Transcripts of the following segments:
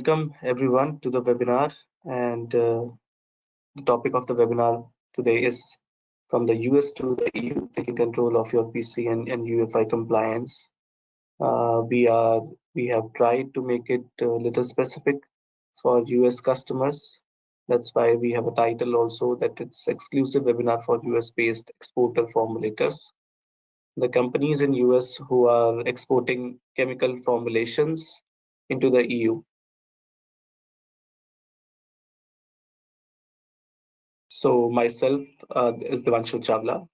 welcome everyone to the webinar. And the topic of the webinar today is from the US to the EU, taking control of your PCN and UFI compliance. We have tried to make it a little specific for US customers. That's why we have a title also that it's exclusive webinar for US-based exporter formulators. The companies in US who are exporting chemical formulations into the EU. So myself is Devanshu Chawla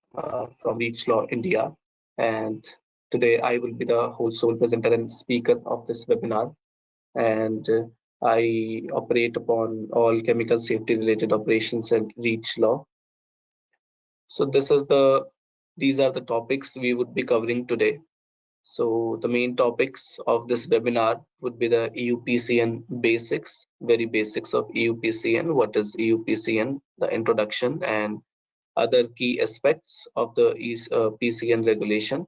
from Reach Law India, and today I will be the whole sole presenter and speaker of this webinar. And I operate upon all chemical safety related operations at Reach Law. So these are the topics we would be covering today. So the main topics of this webinar would be the EU PCN basics, very basics of EU PCN. What is EU PCN? The introduction and other key aspects of the PCN regulation,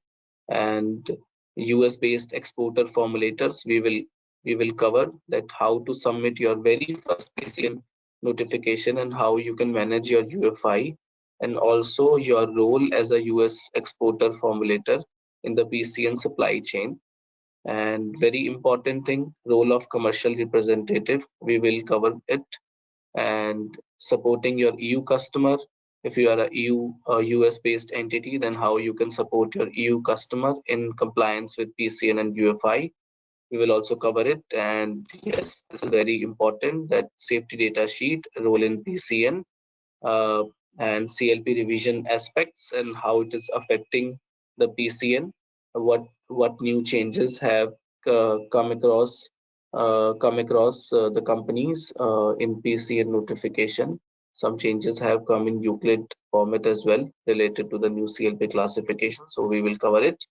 and US-based exporter formulators. We will cover that how to submit your very first PCN notification and how you can manage your UFI, and also your role as a US exporter formulator in the PCN supply chain. And very important thing, role of commercial representative, we will cover it, and supporting your EU customer. If you are a EU US based entity, then how you can support your EU customer in compliance with PCN and UFI. We will also cover it. And yes, this is very important, that safety data sheet, role in PCN, uh, and CLP revision aspects and how it is affecting the PCN, what new changes have come across the companies in PCN notification. Some changes have come in Euclid format as well related to the new CLP classification, so we will cover it.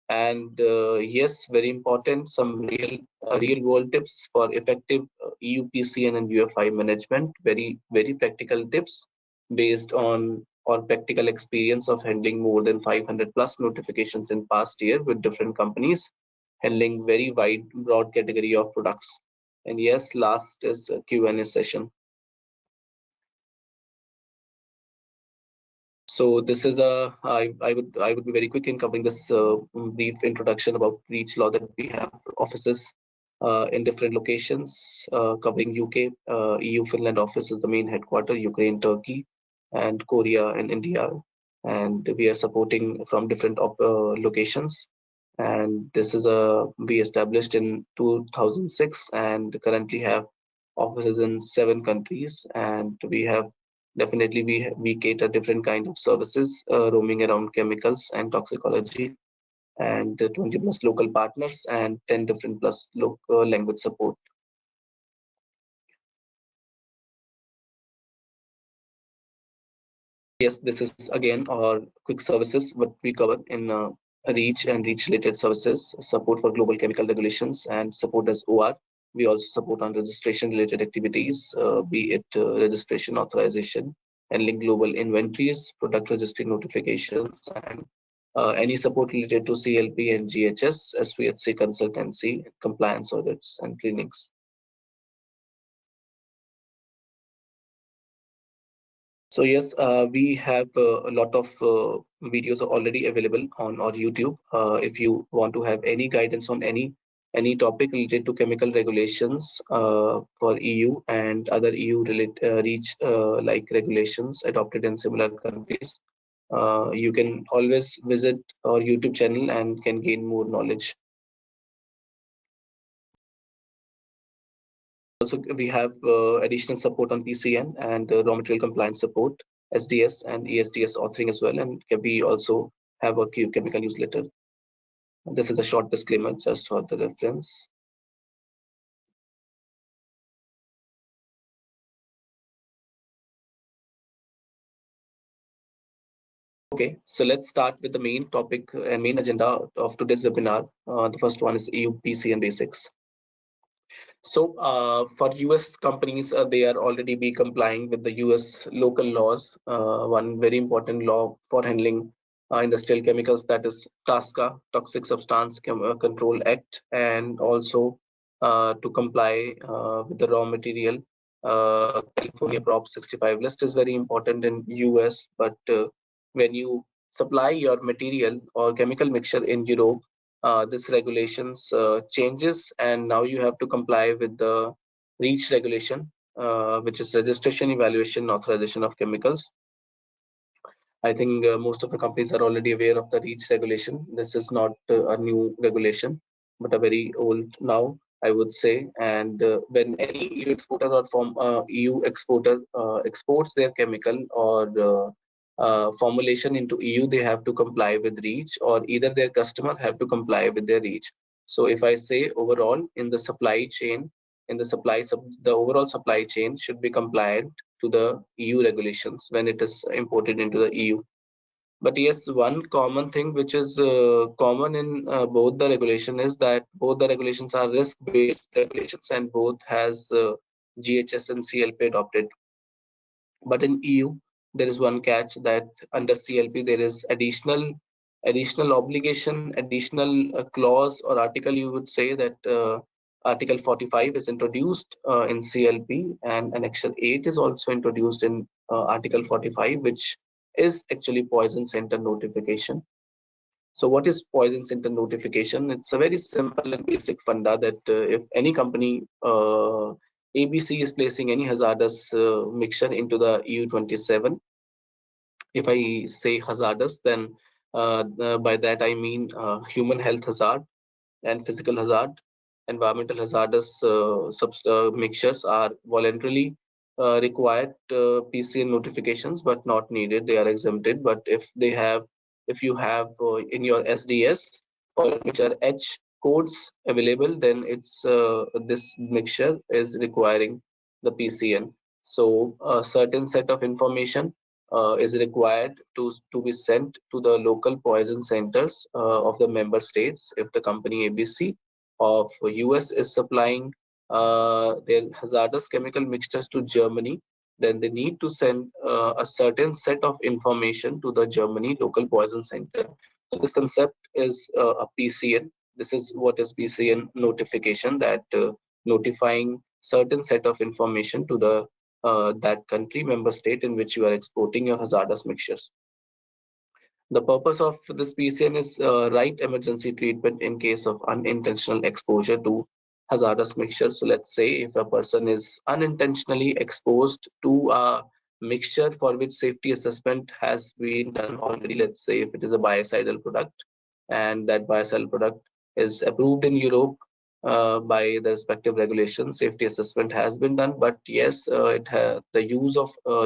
And yes, very important, some real world tips for effective EU PCN and UFI management, very practical tips based on or practical experience of handling more than 500 plus notifications in past year with different companies, handling very wide broad category of products. And yes, last is a Q&A session. So this is I would be very quick in covering this brief introduction about Reach Law, that we have offices in different locations covering UK, EU, Finland office is the main headquarter, Ukraine, Turkey, and Korea and India, and we are supporting from different locations. And this is we established in 2006 and currently have offices in 7 countries, and we have definitely we cater different kind of services roaming around chemicals and toxicology, and 20 plus local partners and 10 different plus local language support. Yes, this is again our quick services what we cover in Reach and Reach related services, support for global chemical regulations and support as OR. We also support on registration related activities, be it registration, authorization, handling global inventories, product registry notifications, and any support related to CLP and GHS, SVHC consultancy, compliance audits, and clinics. So yes, we have a lot of videos already available on our YouTube. If you want to have any guidance on any topic related to chemical regulations for EU and other EU Reach like regulations adopted in similar countries, you can always visit our YouTube channel and can gain more knowledge. Also, we have additional support on PCN and raw material compliance support, SDS and ESDS authoring as well, and we also have a chemical newsletter. This is a short disclaimer just for the reference. Okay, so let's start with the main topic and main agenda of today's webinar. The first one is EU PCN Basics. So for US companies, they are already be complying with the US local laws. One very important law for handling industrial chemicals, that is TSCA, Toxic Substance Control Act, and also to comply with the raw material. California Prop 65 list is very important in US, but when you supply your material or chemical mixture in Europe, this regulations changes, and now you have to comply with the REACH regulation, which is registration, evaluation, authorization of chemicals. I think most of the companies are already aware of the REACH regulation. This is not a new regulation, but a very old now, I would say. And when any EU exporter or from EU exporter exports their chemical or formulation into EU, they have to comply with REACH, or either their customer have to comply with their REACH. So if I say overall in the supply chain, in the overall supply chain should be compliant to the EU regulations when it is imported into the EU. But yes, one common thing which is common in both the regulation is that both the regulations are risk-based regulations, and both has GHS and CLP adopted. But in EU, there is one catch, that under CLP there is additional obligation, additional clause or article, you would say, that Article 45 is introduced in CLP, and Annexure 8 is also introduced in Article 45, which is actually poison center notification. So what is poison center notification? It's a very simple and basic funda that if any company ABC is placing any hazardous mixture into the EU 27, if I say hazardous, then by that I mean human health hazard and physical hazard. Environmental hazardous mixtures are voluntarily required PCN notifications, but not needed. They are exempted. But if you have in your SDS or mixture H codes available, then it's this mixture is requiring the PCN. So a certain set of information is required to be sent to the local poison centers of the member states. If the company ABC of US is supplying their hazardous chemical mixtures to Germany, then they need to send a certain set of information to the Germany local poison center. So this concept is a PCN. This is what is PCN notification, that notifying certain set of information to the that country member state in which you are exporting your hazardous mixtures. The purpose of this PCN is right emergency treatment in case of unintentional exposure to hazardous mixture. So let's say if a person is unintentionally exposed to a mixture for which safety assessment has been done already, let's say if it is a biocidal product and that biocidal product is approved in Europe by the respective regulations, safety assessment has been done, but yes, the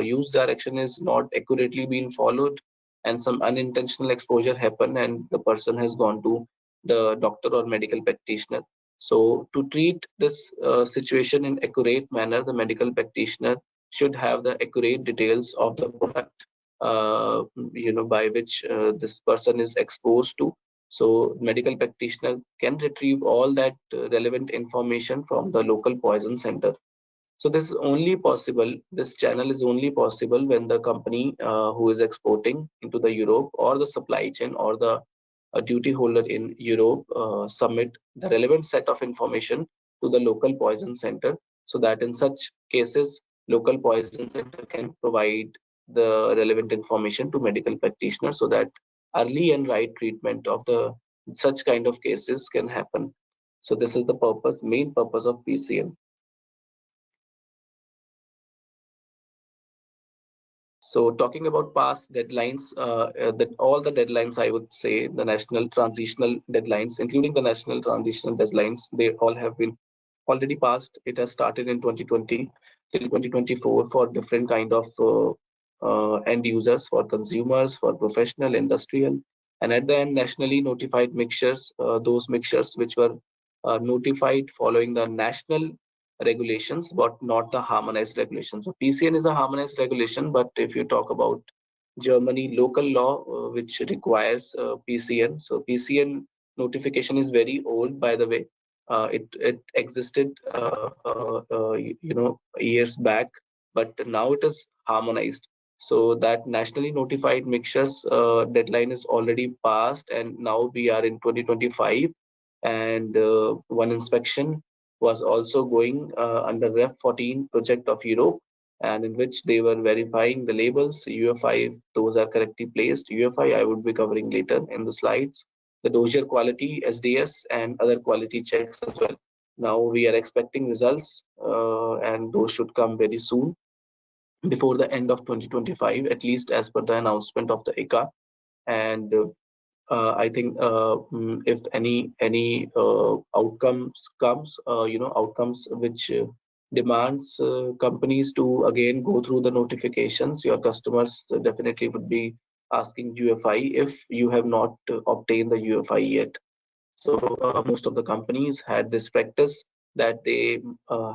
use direction is not accurately being followed, and some unintentional exposure happen, and the person has gone to the doctor or medical practitioner. So to treat this situation in accurate manner, the medical practitioner should have the accurate details of the product by which this person is exposed to. So medical practitioner can retrieve all that relevant information from the local poison center. So this is only possible, this channel is only possible when the company who is exporting into the Europe, or the supply chain, or the duty holder in Europe submit the relevant set of information to the local poison center, so that in such cases local poison center can provide the relevant information to medical practitioners, so that early and right treatment of the such kind of cases can happen. So this is the main purpose of PCN. So talking about past deadlines, that all the deadlines, I would say, the national transitional deadlines, including the national transitional deadlines, they all have been already passed. It has started in 2020 till 2024 for different kind of end users, for consumers, for professional, industrial, and at the end, nationally notified mixtures, those mixtures which were notified following the national regulations, but not the harmonized regulations. So PCN is a harmonized regulation, but if you talk about Germany local law, which requires PCN, so PCN notification is very old, by the way. It existed, years back, but now it is harmonized. So that nationally notified mixtures deadline is already passed, and now we are in 2025, and one inspection was also going under Ref 14 project of Europe, and in which they were verifying the labels, UFI, if those are correctly placed. UFI I would be covering later in the slides. The dossier quality, SDS, and other quality checks as well. Now we are expecting results, and those should come very soon, before the end of 2025, at least as per the announcement of the ICA. And I think if any outcomes comes, outcomes which demands companies to again go through the notifications, your customers definitely would be asking UFI if you have not obtained the UFI yet. So most of the companies had this practice that they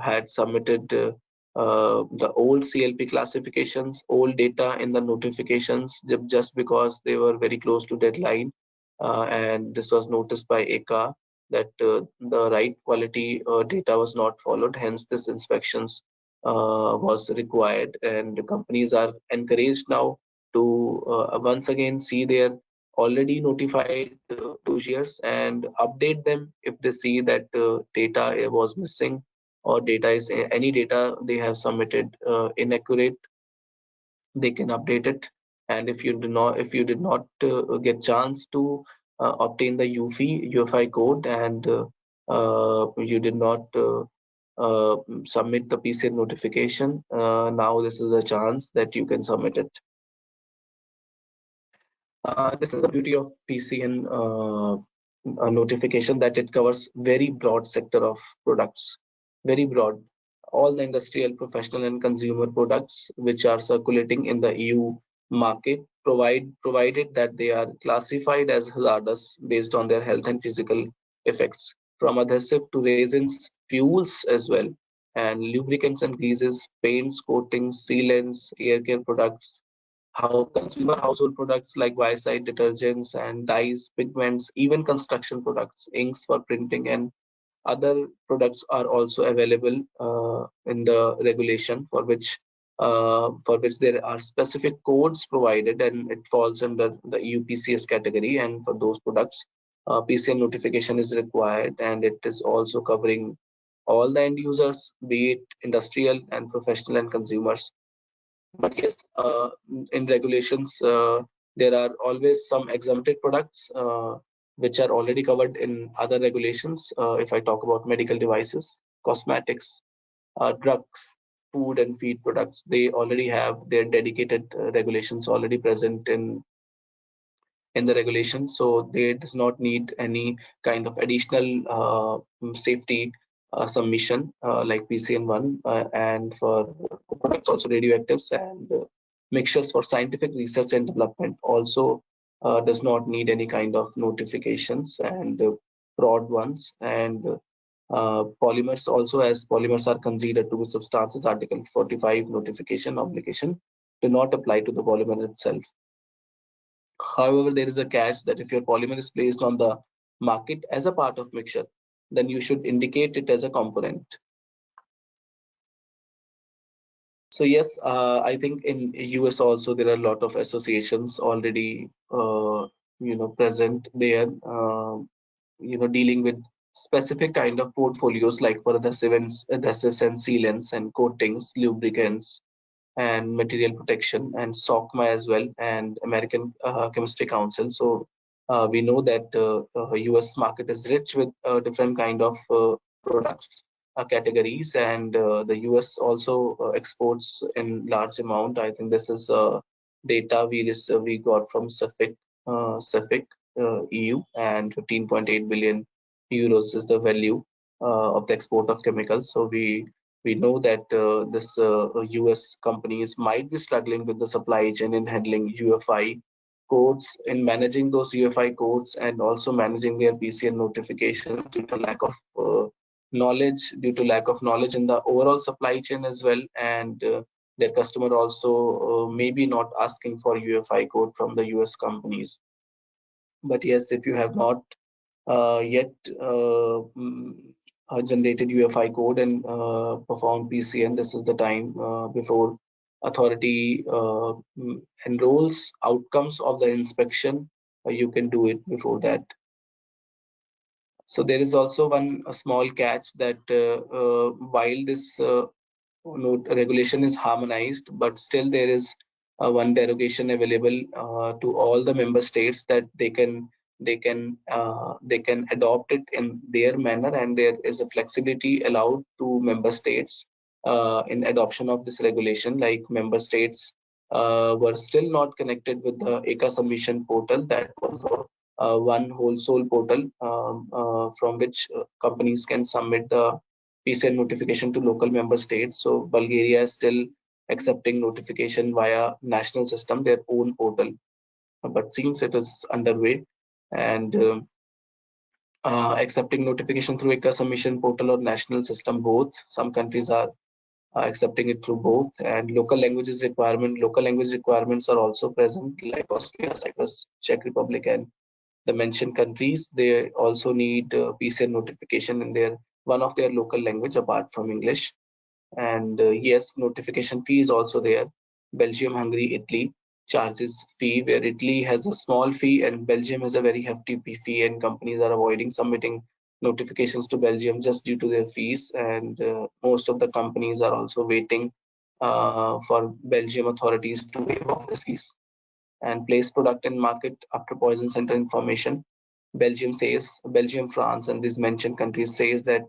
had submitted the old CLP classifications, old data in the notifications, just because they were very close to deadline. And this was noticed by ECA that the right quality data was not followed. Hence, this inspections was required, and the companies are encouraged now to once again see their already notified dossiers and update them if they see that data was missing, or data is any data they have submitted inaccurate. They can update it. And if you did not get chance to obtain the UFI code, and you did not submit the PCN notification, now this is a chance that you can submit it. This is the beauty of PCN notification, that it covers very broad sector of products, very broad. All the industrial, professional, and consumer products which are circulating in the EU market, provided that they are classified as hazardous based on their health and physical effects, from adhesive to resins, fuels as well, and lubricants and greases, paints, coatings, sealants, air care products, how consumer household products like biocide detergents and dyes, pigments, even construction products, inks for printing, and other products are also available in the regulation, for which there are specific codes provided, and it falls under the EU PCS category. And for those products, PCN notification is required, and it is also covering all the end users, be it industrial and professional and consumers. But yes, in regulations, there are always some exempted products which are already covered in other regulations. If I talk about medical devices, cosmetics, drugs, food and feed products, they already have their dedicated regulations already present in the regulation, so they does not need any kind of additional safety submission like PCN1, and for products also radioactives and mixtures for scientific research and development also does not need any kind of notifications, and broad ones. And polymers also, as polymers are considered to be substances, Article 45 notification obligation do not apply to the polymer itself. However, there is a catch that if your polymer is placed on the market as a part of mixture, then you should indicate it as a component. So yes, I think in US also there are a lot of associations already, present there, dealing with specific kind of portfolios like for adhesives and sealants and coatings, lubricants, and material protection, and SOCMA as well, and American Chemistry Council. So we know that US market is rich with different kind of products categories, and the US also exports in large amount. I think this is data we got from CEFIC EU, and 15.8 billion euros is the value of the export of chemicals. So we know that this US companies might be struggling with the supply chain in handling UFI codes, in managing those UFI codes, and also managing their PCN notification due to lack of knowledge in the overall supply chain as well. And their customer also maybe not asking for UFI code from the US companies. But yes, if you have not yet generated UFI code and performed PCN, this is the time before authority enrolls outcomes of the inspection. You can do it before that. So there is also a small catch that while this regulation is harmonized, but still there is one derogation available to all the member states that they can adopt it in their manner, and there is a flexibility allowed to member states in adoption of this regulation. Like member states were still not connected with the ECA submission portal. That was one whole sole portal from which companies can submit the PCN notification to local member states. So Bulgaria is still accepting notification via national system, their own portal, but seems it is underway. And accepting notification through ECA submission portal or national system, both. Some countries are accepting it through both. And local language requirements are also present, like Austria, Cyprus, Czech Republic, and the mentioned countries. They also need PCN notification in their one of their local language apart from English. And yes, notification fee is also there. Belgium, Hungary, Italy charges fee, where Italy has a small fee and Belgium has a very hefty fee, and companies are avoiding submitting notifications to Belgium just due to their fees. And most of the companies are also waiting for Belgium authorities to waive off the fees and place product in market after poison center information. Belgium, France, and these mentioned countries says that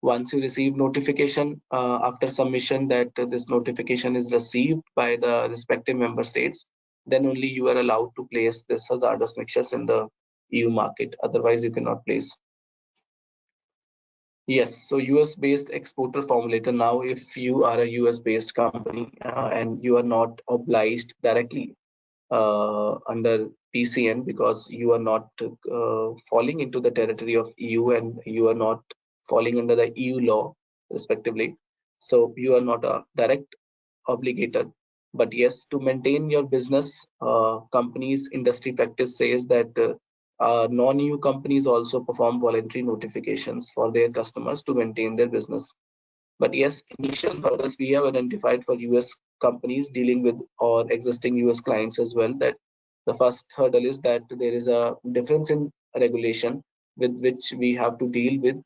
once you receive notification after submission that this notification is received by the respective member states, then only you are allowed to place this hazardous mixtures in the EU market. Otherwise, you cannot place. Yes, so US based exporter formulator. Now, if you are a US based company and you are not obliged directly under PCN because you are not falling into the territory of EU and you are not falling under the EU law, respectively. So you are not a direct obligator. But yes, to maintain your business, companies industry practice says that non-EU companies also perform voluntary notifications for their customers to maintain their business. But yes, initial hurdles we have identified for US companies dealing with or existing US clients as well, that the first hurdle is that there is a difference in regulation with which we have to deal with.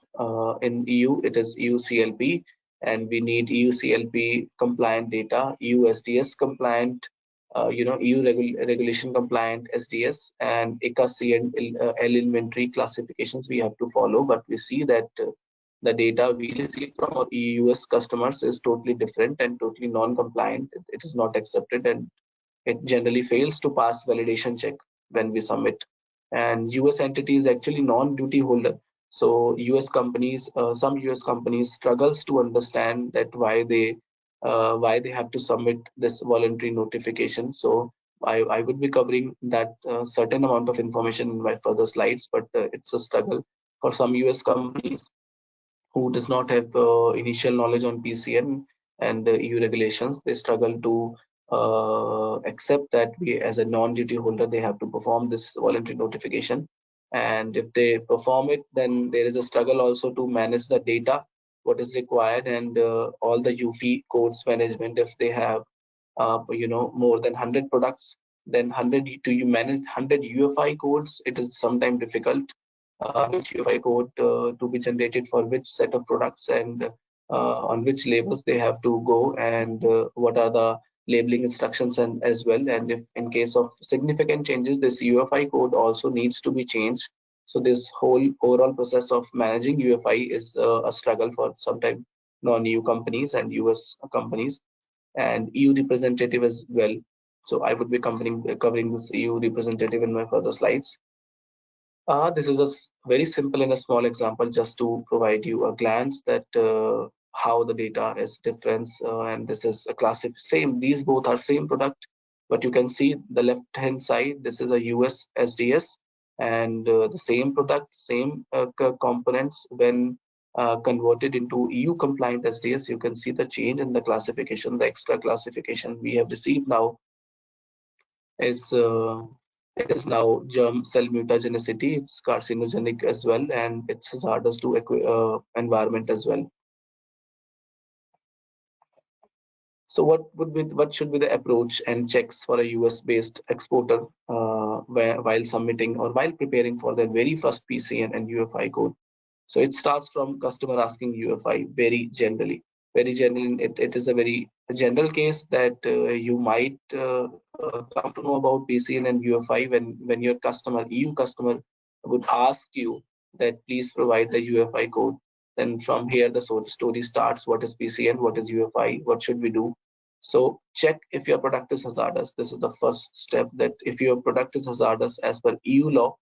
In EU, it is EU CLP, and we need EU CLP compliant data, EU SDS compliant, EU regulation compliant SDS, and ECA and L inventory classifications we have to follow. But we see that the data we receive from our US customers is totally different and totally non-compliant. It is not accepted, and it generally fails to pass validation check when we submit. And US entity is actually non-duty holder. So some US companies struggles to understand that why they have to submit this voluntary notification. So I would be covering that certain amount of information in my further slides, but it's a struggle for some US companies who does not have initial knowledge on PCN and the EU regulations. They struggle to accept that we, as a non-duty holder, they have to perform this voluntary notification. And if they perform it, then there is a struggle also to manage the data, what is required, and all the UFI codes management. If they have, more than 100 products, then 100 to you manage 100 UFI codes. It is sometimes difficult which UFI code to be generated for which set of products, and on which labels they have to go, and what are the labeling instructions and as well. And if in case of significant changes, this UFI code also needs to be changed. So this whole overall process of managing UFI is a struggle for sometimes non-EU companies and US companies, and EU representative as well. So I would be covering this EU representative in my further slides. This is a very simple and a small example just to provide you a glance that how the data is different. And this is a same. These both are same product, but you can see the left hand side. This is a US SDS, and the same product, same components when converted into EU compliant SDS. You can see the change in the classification. The extra classification we have received now is it is now germ cell mutagenicity. It's carcinogenic as well, and it's hazardous to environment as well. So what should be the approach and checks for a US based exporter while submitting or while preparing for their very first PCN and UFI code? So it starts from customer asking UFI very generally. Very generally, it is a very general case that you might come to know about PCN and UFI when your customer, EU customer, would ask you that please provide the UFI code. Then from here the story starts. What is PCN? What is UFI? What should we do? So check if your product is hazardous. This is the first step, that if your product is hazardous as per EU law,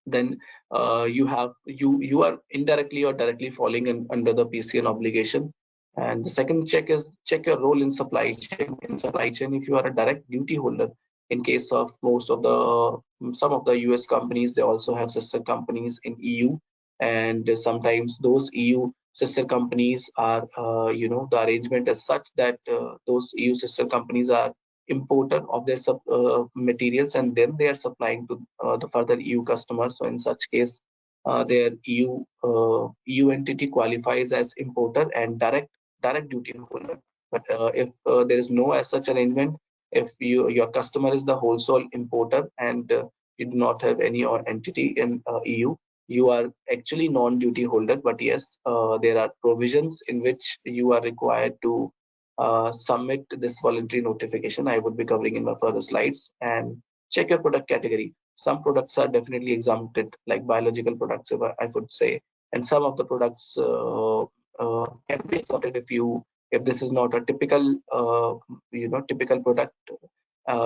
then you are indirectly or directly falling under the PCN obligation. And the second check is check your role in supply chain. In supply chain, if you are a direct duty holder, in case of most of the some of the US companies, they also have sister companies in EU, and sometimes those EU sister companies are the arrangement is such that those EU sister companies are importer of their materials, and then they are supplying to the further EU customers. So in such case, their EU entity qualifies as importer and direct duty holder. But if there is no as such arrangement, if your customer is the wholesale importer and you do not have any or entity in EU, you are actually non-duty holder. But yes, there are provisions in which you are required to submit this voluntary notification. I would be covering in my further slides. And check your product category. Some products are definitely exempted, like biological products, I would say, and some of the products can be exempted if this is not a typical product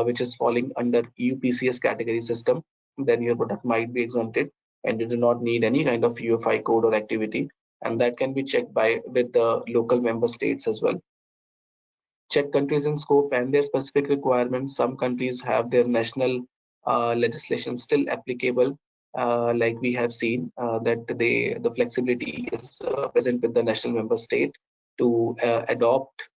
which is falling under EU PCS category system. Then your product might be exempted, and you do not need any kind of UFI code or activity, and that can be checked with the local member states as well. Check countries in scope and their specific requirements. Some countries have their national legislation still applicable, like we have seen that the flexibility is present with the national member state to adopt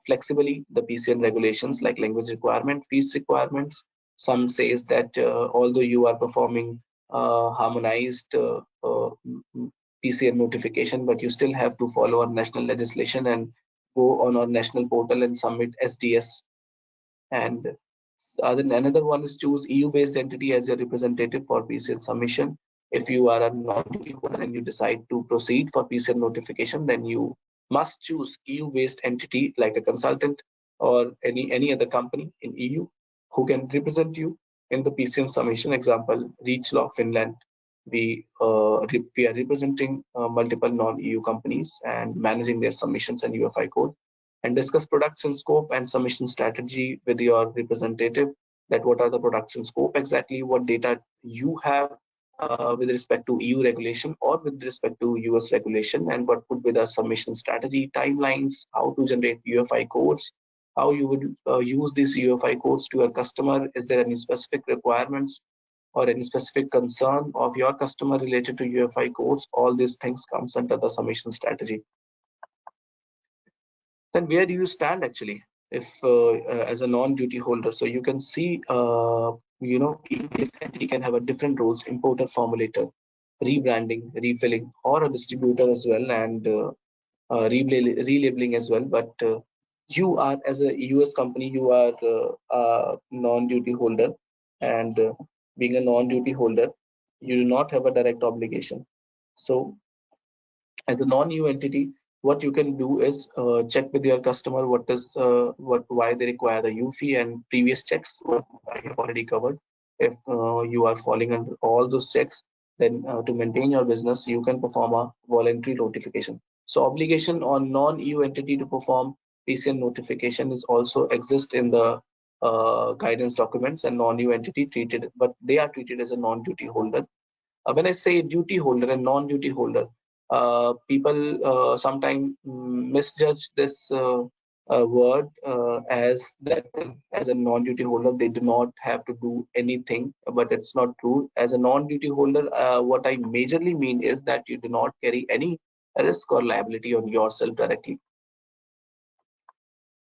flexibly the PCN regulations, like language requirement, fees requirements. Some says that although you are performing harmonized PCN notification, but you still have to follow our national legislation and go on our national portal and submit SDS. And then another one is choose EU-based entity as your representative for PCN submission. If you are a non-duty holder and you decide to proceed for PCN notification, then you must choose EU-based entity like a consultant or any other company in EU who can represent you in the PCN submission. Example, Reach Law Finland. We are representing multiple non-EU companies and managing their submissions and UFI code, and discuss production scope and submission strategy with your representative, that what are the production scope exactly, what data you have with respect to EU regulation or with respect to US regulation, and what would be the submission strategy, timelines, how to generate UFI codes, how you would use these UFI codes to your customer. Is there any specific requirements or any specific concern of your customer related to UFI codes? All these things comes under the submission strategy. Then where do you stand actually if as a non-duty holder? So you can see this entity can have a different roles: importer, formulator, rebranding, refilling, or a distributor as well, and relabeling as well. But you are, as a US company, you are a non-duty holder, and being a non-duty holder, you do not have a direct obligation. So as a non-EU entity, what you can do is check with your customer why they require the UFI, and previous checks what I have already covered. If you are falling under all those checks, then to maintain your business, you can perform a voluntary notification. So obligation on non-EU entity to perform PCN notification is also exist in the guidance documents, and non-EU entity they are treated as a non-duty holder. When I say duty holder and non-duty holder, people sometimes misjudge this word as that as a non-duty holder they do not have to do anything, but it's not true. As a non-duty holder, what I majorly mean is that you do not carry any risk or liability on yourself directly.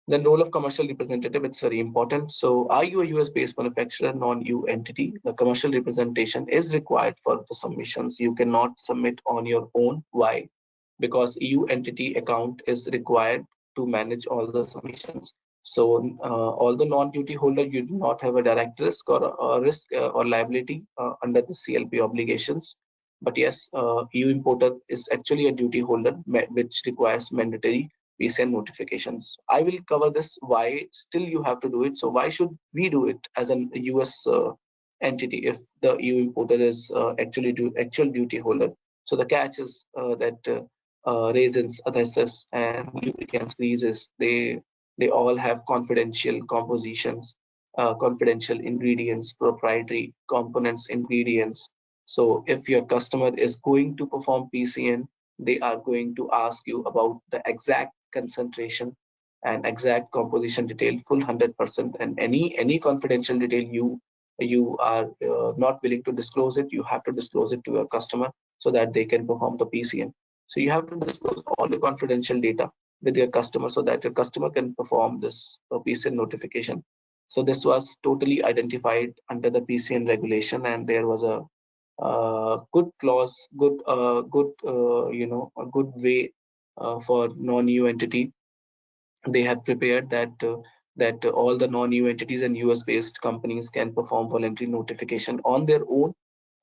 Then role of commercial representative, it's very important. So are you a US-based manufacturer, non-EU entity? The commercial representation is required for the submissions. You cannot submit on your own. Why? Because EU entity account is required to manage all the submissions. So all the non-duty holder, you do not have a direct risk or liability under the CLP obligations. But yes, EU importer is actually a duty holder which requires mandatory PCN notifications. I will cover this why still you have to do it. So why should we do it as an US entity if the EU importer is actual duty holder? So the catch is that resins, adhesives, and lubricants, greases, they all have confidential compositions, confidential ingredients, proprietary components, ingredients. So if your customer is going to perform PCN, they are going to ask you about the exact concentration and exact composition detail, full 100%, and any confidential detail you are not willing to disclose it, you have to disclose it to your customer so that they can perform the PCN. So you have to disclose all the confidential data with your customer so that your customer can perform this PCN notification. So this was totally identified under the PCN regulation, and there was a good clause, a good way for non-EU entity. They have prepared that all the non-EU entities and US-based companies can perform voluntary notification on their own.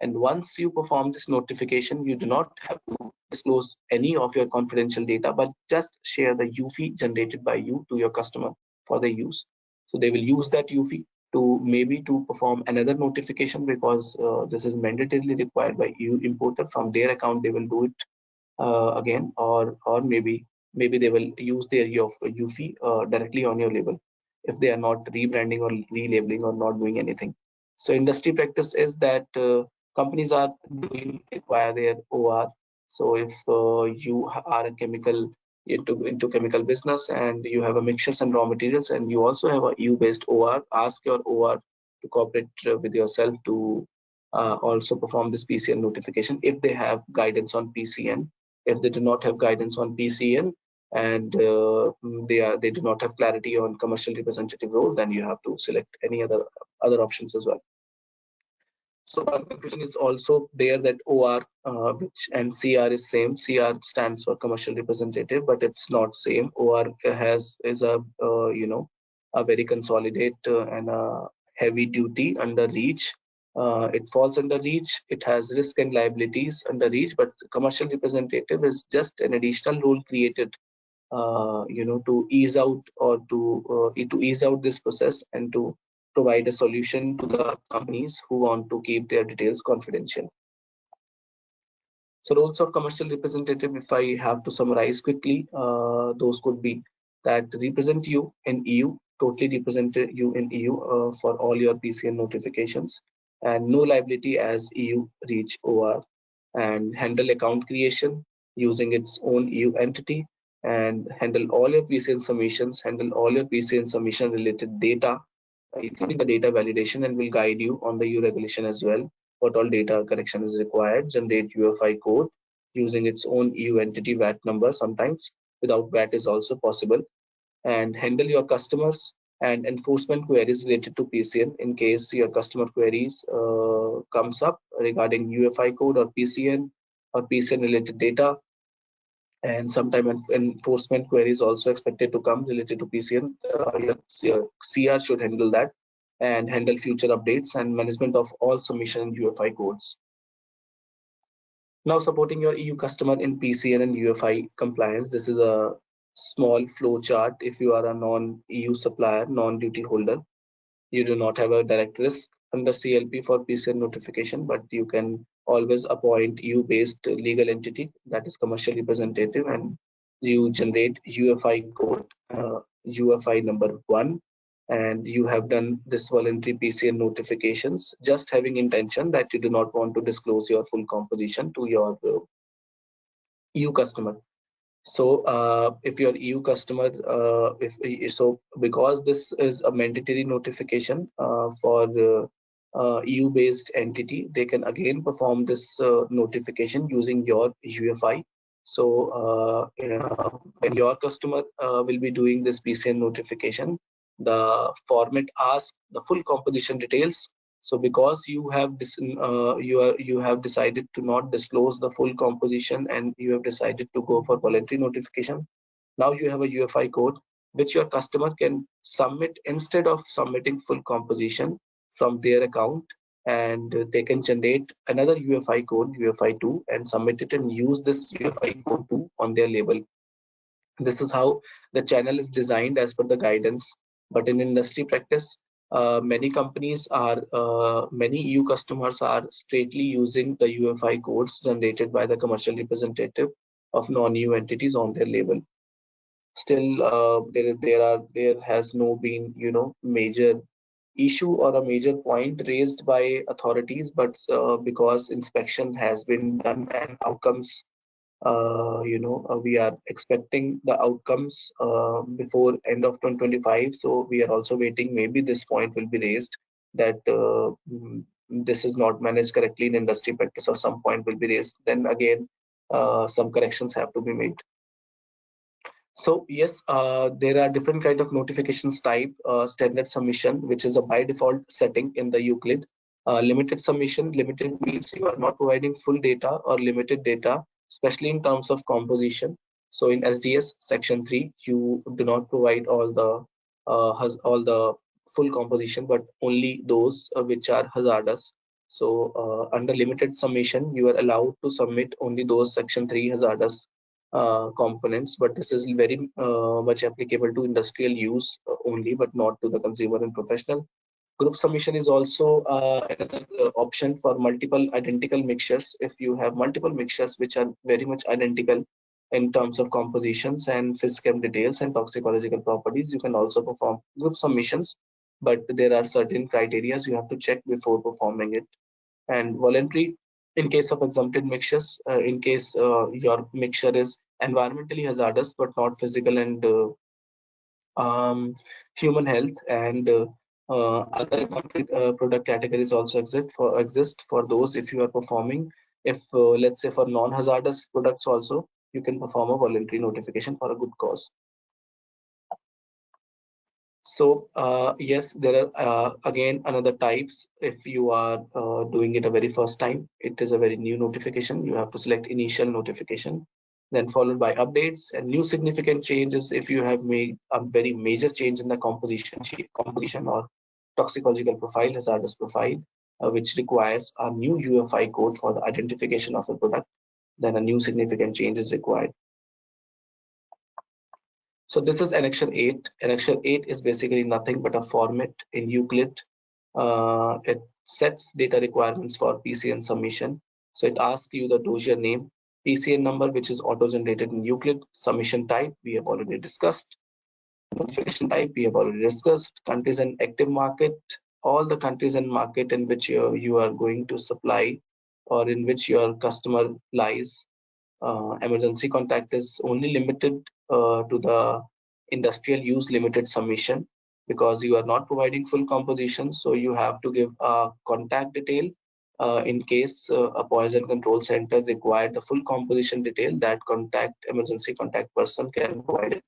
And once you perform this notification, you do not have to disclose any of your confidential data, but just share the UFI generated by you to your customer for their use. So they will use that UFI to maybe to perform another notification, because this is mandatorily required by EU importer. From their account, they will do it again, or maybe they will use their UFI directly on your label if they are not rebranding or relabeling or not doing anything. So industry practice is that companies are doing it via their OR. So if you are a chemical into chemical business and you have a mixtures and raw materials and you also have a EU based OR, ask your OR to cooperate with yourself to also perform this PCN notification if they have guidance on PCN. If they do not have guidance on PCN and they do not have clarity on commercial representative role, then you have to select any other options as well. So one confusion is also there that OR which and CR is same. CR stands for commercial representative, but it's not same. OR is a very consolidate and a heavy duty under REACH. It falls under REACH. It has risk and liabilities under REACH, but commercial representative is just an additional rule created to ease out or to ease out this process and to provide a solution to the companies who want to keep their details confidential. So roles of commercial representative, if I have to summarize quickly, those could be that represent you in EU, totally represent you in EU for all your PCN notifications, and no liability as EU REACH OR, and handle account creation using its own EU entity, and handle all your PCN submissions, handle all your PCN submission related data, including the data validation, and will guide you on the EU regulation as well. What all data correction is required, generate UFI code using its own EU entity VAT number. Sometimes without VAT is also possible, and handle your customers and enforcement queries related to PCN in case your customer queries comes up regarding UFI code or PCN related data. And sometimes enforcement queries also expected to come related to PCN. Your CR should handle that and handle future updates and management of all submission UFI codes. Now supporting your EU customer in PCN and UFI compliance. This is a small flow chart. If you are a non-EU supplier, non-duty holder, you do not have a direct risk under CLP for PCN notification, but you can always appoint EU-based legal entity, that is commercial representative, and you generate UFI code, UFI number 1, and you have done this voluntary PCN notifications, just having intention that you do not want to disclose your full composition to your EU customer. So if your EU customer, because this is a mandatory notification for EU-based entity, they can again perform this notification using your UFI. So when your customer will be doing this PCN notification, the format asks the full composition details. So because you have this, you have decided to not disclose the full composition and you have decided to go for voluntary notification, Now you have a UFI code which your customer can submit instead of submitting full composition from their account, and they can generate another UFI code, UFI2, and submit it and use this UFI code 2 on their label. This is how the channel is designed as per the guidance. But in industry practice, many EU customers are straightly using the UFI codes generated by the commercial representative of non-EU entities on their label. Still, there has no been major issue or a major point raised by authorities, but because inspection has been done and outcomes, we are expecting the outcomes before end of 2025. So we are also waiting. Maybe this point will be raised that this is not managed correctly in industry practice, or some point will be raised. Then again, some corrections have to be made. So yes, there are different kind of notifications type. Standard submission, which is a by default setting in the Euclid. Limited submission, limited means you are not providing full data or limited data, especially in terms of composition. So in SDS section 3, you do not provide all the full composition, but only those which are hazardous. So under limited submission, you are allowed to submit only those section 3 hazardous components, but this is very much applicable to industrial use only, but not to the consumer and professional. Group submission is also another option for multiple identical mixtures. If you have multiple mixtures which are very much identical in terms of compositions and physchem details and toxicological properties, you can also perform group submissions, but there are certain criteria you have to check before performing it. And voluntary, in case of exempted mixtures, in case your mixture is environmentally hazardous but not physical and human health, and other exempted product categories also exist for those. If you are performing, if let's say for non-hazardous products also, you can perform a voluntary notification for a good cause. So yes, there are again another types. If you are doing it a very first time, it is a very new notification. You have to select initial notification, then followed by updates and new significant changes. If you have made a very major change in the composition or toxicological profile, hazardous profile, which requires a new UFI code for the identification of the product, then a new significant change is required. So this is Annexure 8. Annexure 8 is basically nothing but a format in Euclid. It sets data requirements for PCN submission. So it asks you the dossier name, PCN number, which is auto-generated in Euclid, submission type, we have already discussed, notification type, we have already discussed, countries and active market, all the countries and market in which you are going to supply or in which your customer lies. Emergency contact is only limited to the industrial use limited submission, because you are not providing full composition, so you have to give a contact detail. In case a poison control center required the full composition detail, that emergency contact person can provide it.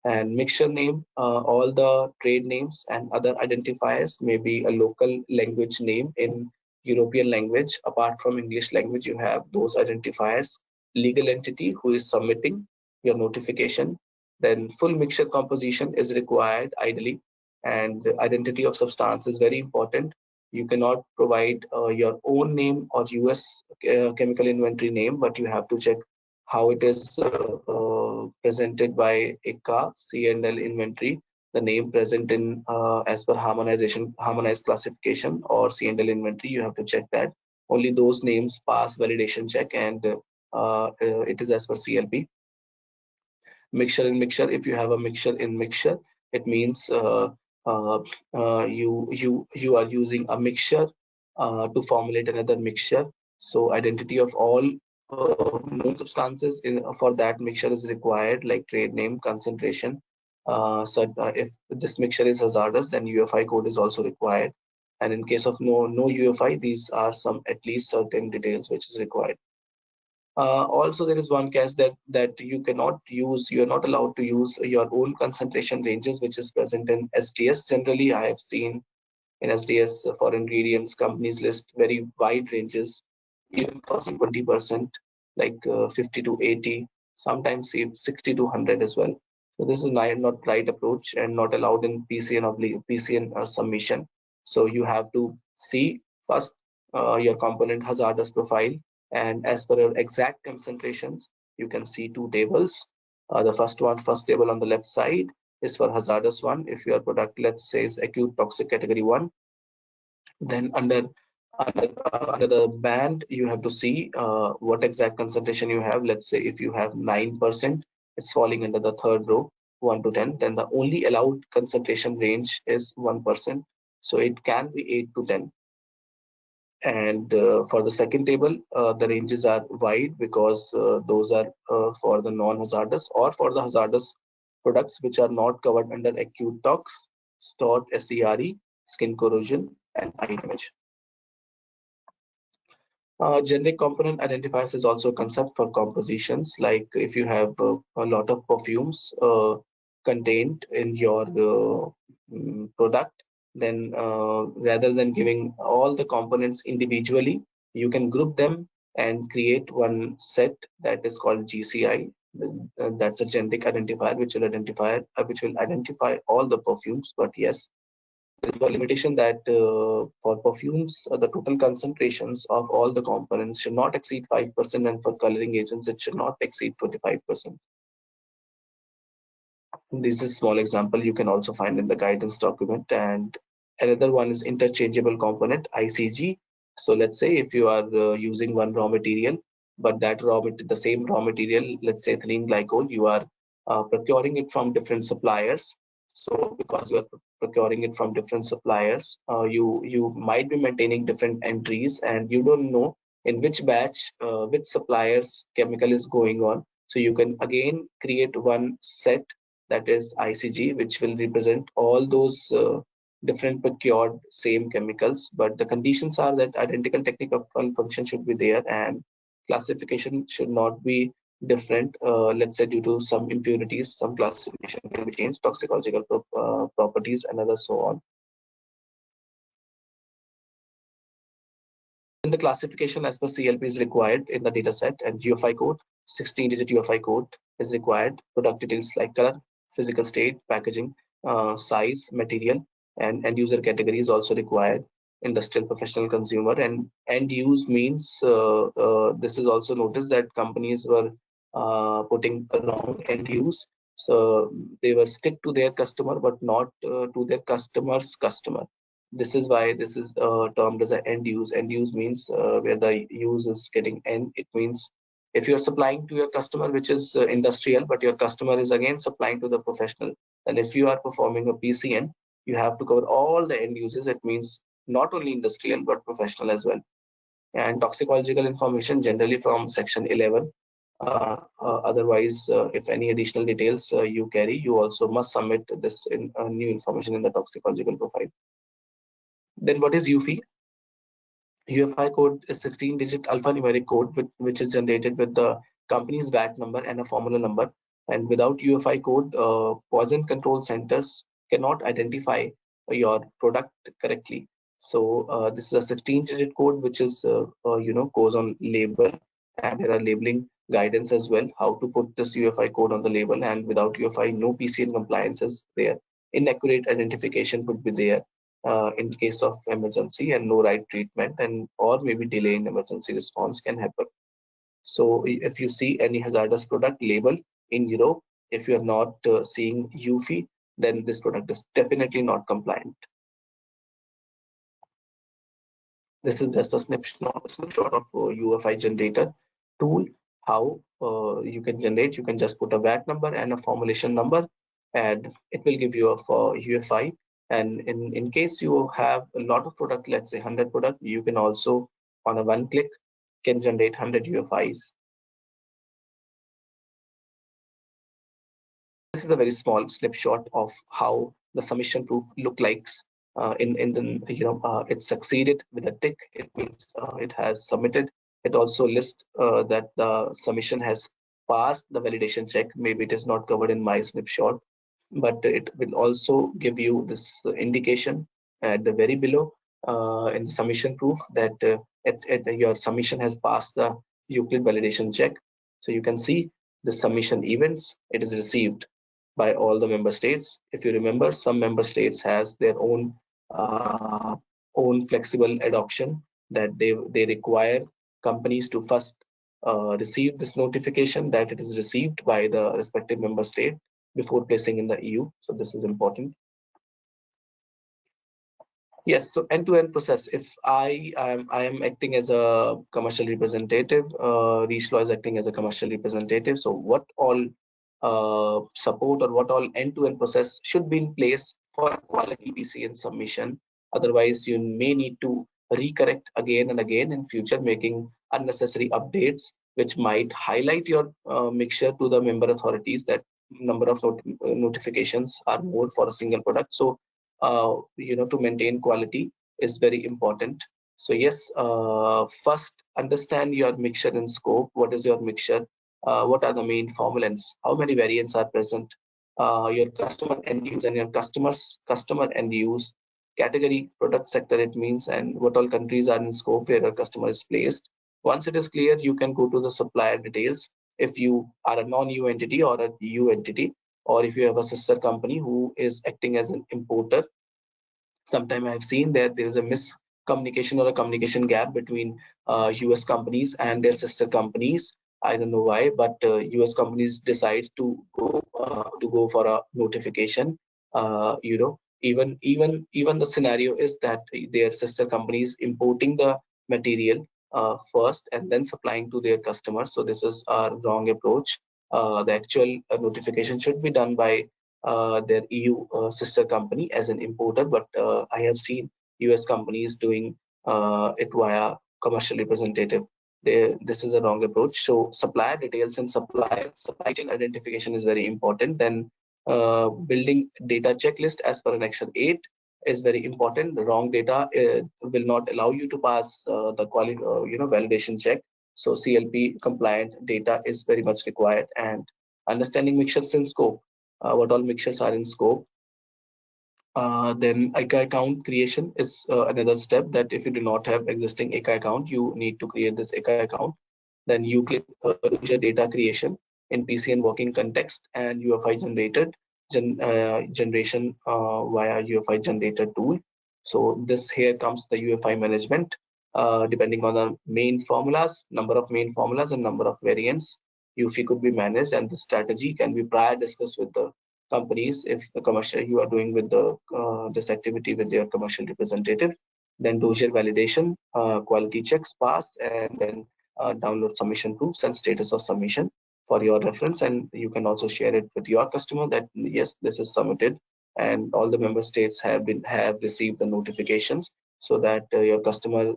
And mixture name, all the trade names and other identifiers may be a local language name in European language. Apart from English language, you have those identifiers. Legal entity who is submitting your notification. Then full mixture composition is required ideally, and identity of substance is very important. You cannot provide your own name or US chemical inventory name, but you have to check how it is presented by ICA C&L inventory, the name present in as per harmonized classification or C&L inventory. You have to check that only those names pass validation check, and it is as per CLP. Mixture in mixture, if you have a mixture in mixture, it means you are using a mixture to formulate another mixture. So identity of all known substances for that mixture is required, like trade name, concentration. If this mixture is hazardous, then UFI code is also required. And in case of no UFI, these are some at least certain details which is required. Also, there is one case that you are not allowed to use your own concentration ranges, which is present in SDS. Generally, I have seen in SDS for ingredients, companies list very wide ranges, even crossing 20%, like 50 to 80. sometimes it's 60 to 100 as well. So this is not right approach and not allowed in PCN or PCN submission. So you have to see first your component hazardous profile, and as per your exact concentrations, you can see two tables. The first table on the left side is for hazardous one. If your product, let's say, is acute toxic category 1, then under the band you have to see what exact concentration you have. Let's say if you have 9%, it's falling under the third row, 1 to 10. Then the only allowed concentration range is 1%, so it can be 8 to 10. And for the second table, the ranges are wide because those are for the non-hazardous or for the hazardous products which are not covered under acute tox, STOT, SERE, skin corrosion, and eye damage. Generic component identifiers is also a concept for compositions. Like if you have a lot of perfumes contained in your product, then rather than giving all the components individually, you can group them and create one set that is called GCI. That's a generic identifier which will identify all the perfumes. But yes, there is a limitation that for perfumes, the total concentrations of all the components should not exceed 5%, and for coloring agents, it should not exceed 25%. This is a small example you can also find in the guidance document. And another one is interchangeable component, ICG. So let's say if you are using one raw material, but the same raw material, let's say ethylene glycol, you are procuring it from different suppliers. So because you are procuring it from different suppliers, you might be maintaining different entries, and you don't know in which batch which supplier's chemical is going on. So you can again create one set, that is ICG, which will represent all those different procured same chemicals. But the conditions are that identical technical function should be there, and classification should not be different. Let's say due to some impurities, some classification can be changed, toxicological properties, and others so on. Then the classification as per CLP is required in the data set, and UFI code, 16-digit UFI code is required. Product details like color, physical state, packaging, size, material, and end user category is also required. Industrial, professional, consumer, and end use means this is also noticed that companies were putting a wrong end use. So they were stick to their customer but not to their customer's customer. This is why this is termed as an end use. End use means where the use is getting end. It means if you're supplying to your customer, which is industrial, but your customer is again supplying to the professional, and if you are performing a PCN, you have to cover all the end uses. It means not only industrial but professional as well. And toxicological information generally from section 11. Otherwise, if any additional details you carry, you also must submit this in new information in the toxicological profile. Then what is UFI? UFI code is 16-digit alphanumeric code which is generated with the company's VAT number and a formula number. And without UFI code, poison control centers cannot identify your product correctly. So this is a 16-digit code which is goes on label, and there are labeling guidance as well how to put this UFI code on the label. And without UFI, no PCN compliance is there. Inaccurate identification could be there in case of emergency, and no right treatment, and or maybe delay in emergency response can happen. So if you see any hazardous product label in Europe, if you are not seeing UFI, then this product is definitely not compliant. This is just a snapshot of UFI generator tool. How you can generate? You can just put a VAT number and a formulation number, and it will give you a UFI. And in case you have a lot of product, let's say 100 product, you can also on a one click can generate 100 UFIs. This is a very small snapshot of how the submission proof look like. In the it succeeded with a tick. It means it has submitted. It also lists that the submission has passed the validation check. Maybe it is not covered in my snapshot, but it will also give you this indication at the very below in the submission proof that your submission has passed the Euclid validation check. So you can see the submission events, it is received by all the member states. If you remember, some member states has their own flexible adoption that they require companies to first receive this notification that it is received by the respective member state before placing in the EU. So this is important. Yes, so end-to-end process. If I am acting as a commercial representative, Reach Law is acting as a commercial representative. So what all support or what all end-to-end process should be in place for quality PCN submission? Otherwise, you may need to recorrect again and again in future, making unnecessary updates, which might highlight your mixture to the member authorities that number of notifications are more for a single product. So to maintain quality is very important. So yes, first understand your mixture and scope. What is your mixture? What are the main formulants? How many variants are present? Your customer end use and your customer end use category, product sector it means, and what all countries are in scope where your customer is placed. Once it is clear, you can go to the supplier details. If you are a non-EU entity or a EU entity, or if you have a sister company who is acting as an importer, sometimes I have seen that there is a miscommunication or a communication gap between US companies and their sister companies. I don't know why, but US companies decide to go for a notification. Even the scenario is that their sister companies importing the material first and then supplying to their customers. So this is a wrong approach. The actual notification should be done by their EU sister company as an importer, but I have seen US companies doing it via commercial representative. This is a wrong approach. So supplier details and supply chain identification is very important. Then building data checklist as per Annexure 8 is very important. The wrong data will not allow you to pass the validation check. So CLP compliant data is very much required, and understanding mixtures in scope. What all mixtures are in scope. Then ICA account creation is another step, that if you do not have existing ICA account, you need to create this ICA account. Then you click user data creation in PCN working context and UFI generation via UFI generator tool. So this here comes the UFI management, depending on the main formulas, number of main formulas and number of variants. UFI could be managed, and the strategy can be prior discussed with the companies if the commercial you are doing with the this activity with your commercial representative. Then dossier validation, quality checks pass, and then download submission proofs and status of submission for your reference, and you can also share it with your customer that yes, this is submitted and all the member states have received the notifications, so that your customer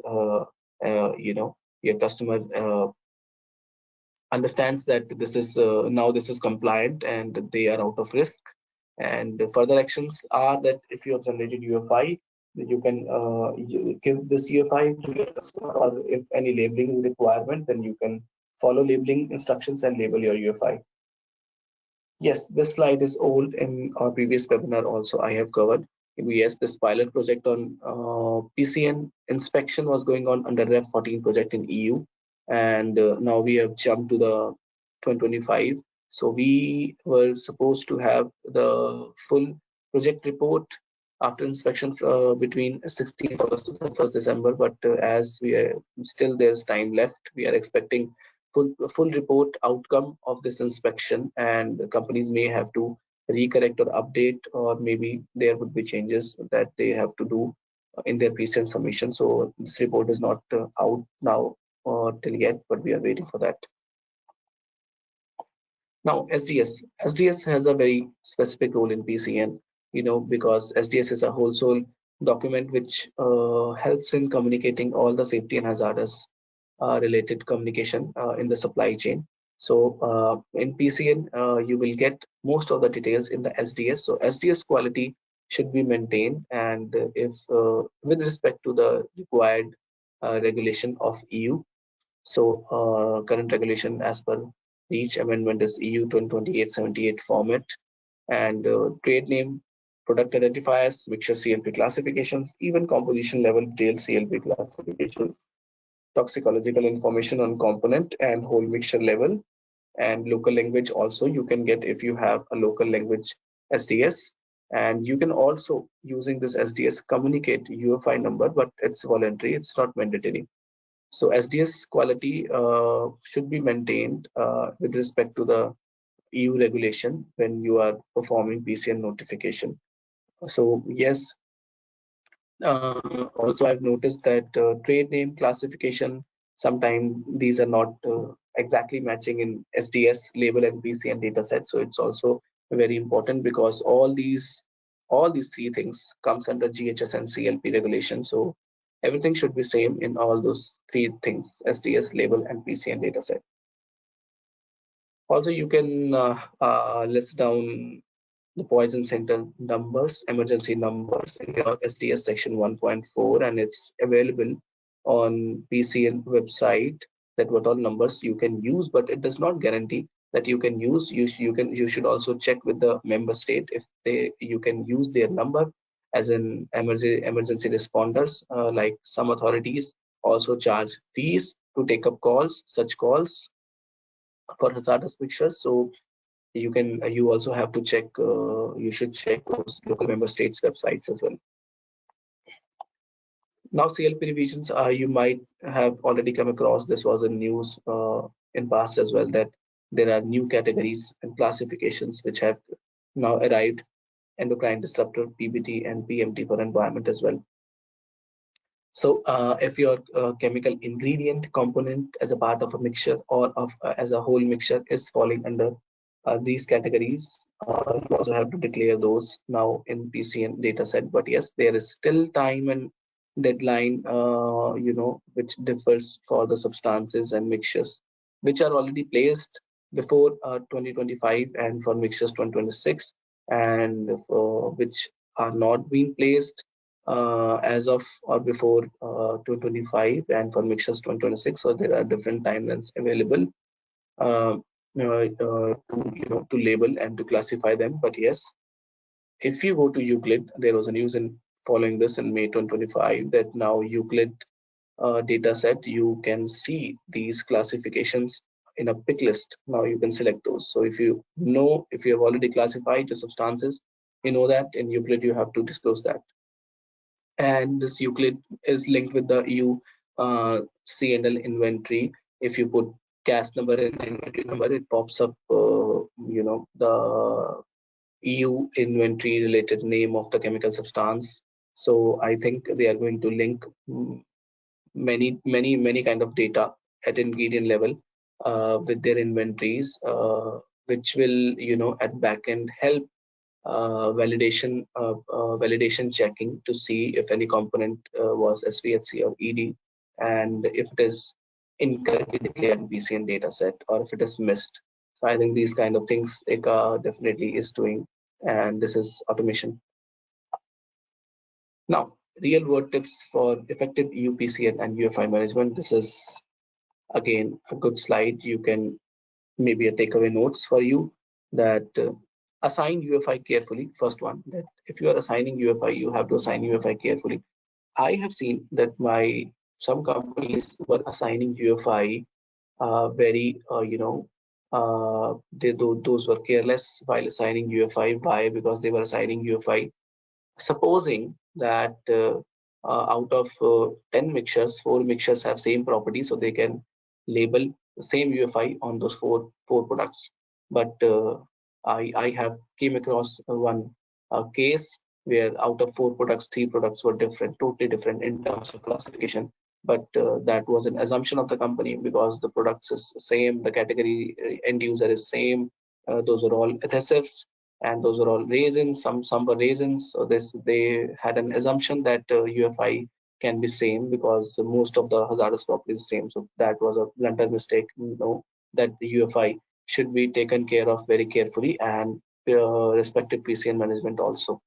your customer understands that this is now this is compliant and they are out of risk. And further actions are that if you have generated UFI, you can give this UFI to your customer, or if any labeling is requirement, then you can follow labeling instructions and label your UFI. Yes, this slide is old. In our previous webinar also I have covered. Yes, this pilot project on PCN inspection was going on under Ref 14 project in EU, and now we have jumped to the 2025. So we were supposed to have the full project report after inspection between 16th August to 1st December, but as we are still there's time left, we are expecting full report outcome of this inspection, and the companies may have to recorrect or update, or maybe there would be changes that they have to do in their PCN submission. So this report is not out now or till yet, but we are waiting for that. Now SDS has a very specific role in PCN, because SDS is a wholesale document which helps in communicating all the safety and hazardous related communication in the supply chain. So in PCN, you will get most of the details in the SDS. So SDS quality should be maintained, and if with respect to the required regulation of EU. So current regulation as per each amendment is EU 2028-78 format, and trade name, product identifiers, mixture CLP classifications, even composition level detailed CLP classifications, toxicological information on component and whole mixture level, and local language also you can get if you have a local language SDS. And you can also, using this SDS, communicate UFI number, but it's voluntary, it's not mandatory. So SDS quality should be maintained with respect to the EU regulation when you are performing PCN notification. So yes, also, I've noticed that trade name classification, sometimes these are not exactly matching in SDS label and PCN data set. So it's also very important because all these three things comes under GHS and CLP regulation. So everything should be same in all those three things: SDS, label, and PCN data set. Also, you can list down the poison center numbers, emergency numbers in your SDS section 1.4, and it's available on PCN website that what all numbers you can use, but it does not guarantee that you can use. You should also check with the member state if you can use their number as an emergency responders. Like some authorities also charge fees to take up calls, such calls for hazardous mixtures. So you also have to check, you should check those local member states websites as well. Now CLP revisions, you might have already come across, this was in news in past as well, that there are new categories and classifications which have now arrived: endocrine disruptor, PBT, and PMT for environment as well. So if your chemical ingredient component as a part of a mixture or as a whole mixture is falling under these categories, you also have to declare those now in PCN dataset. But yes, there is still time and deadline, which differs for the substances and mixtures which are already placed before 2025 and for mixtures 2026, and for which are not being placed as of or before 2025 and for mixtures 2026. So there are different timelines available uh, to label and to classify them. But yes, if you go to Euclid, there was a news in following this in May 2025 that now Euclid data set, you can see these classifications in a pick list. Now you can select those. So if you have already classified the substances, you know that in Euclid you have to disclose that. And this Euclid is linked with the EU C&L inventory. If you put CAS number and inventory number, it pops up, the EU inventory related name of the chemical substance. So I think they are going to link many kind of data at ingredient level with their inventories, which will, at back end help validation checking to see if any component was SVHC or ED, and if it is incorrectly declared in PCN dataset or if it is missed. So I think these kind of things ECA definitely is doing, and this is automation. Now, real world tips for effective EU PCN and UFI management. This is again a good slide. You can maybe a takeaway notes for you that assign UFI carefully. First one, that if you are assigning UFI, you have to assign UFI carefully. I have seen that some companies were assigning UFI very, those were careless while assigning UFI. Why? Because they were assigning UFI supposing that out of 10 mixtures, 4 mixtures have same property, so they can label the same UFI on those four products. But I have came across one case where out of 4 products, 3 products were different, totally different in terms of classification. But that was an assumption of the company because the products is same, the category end user is same. Those are all adhesives, and those are all raisins. Some were raisins. So they had an assumption that UFI can be same because most of the hazardous property is same. So that was a blunder mistake. That the UFI should be taken care of very carefully, and respective PCN management also.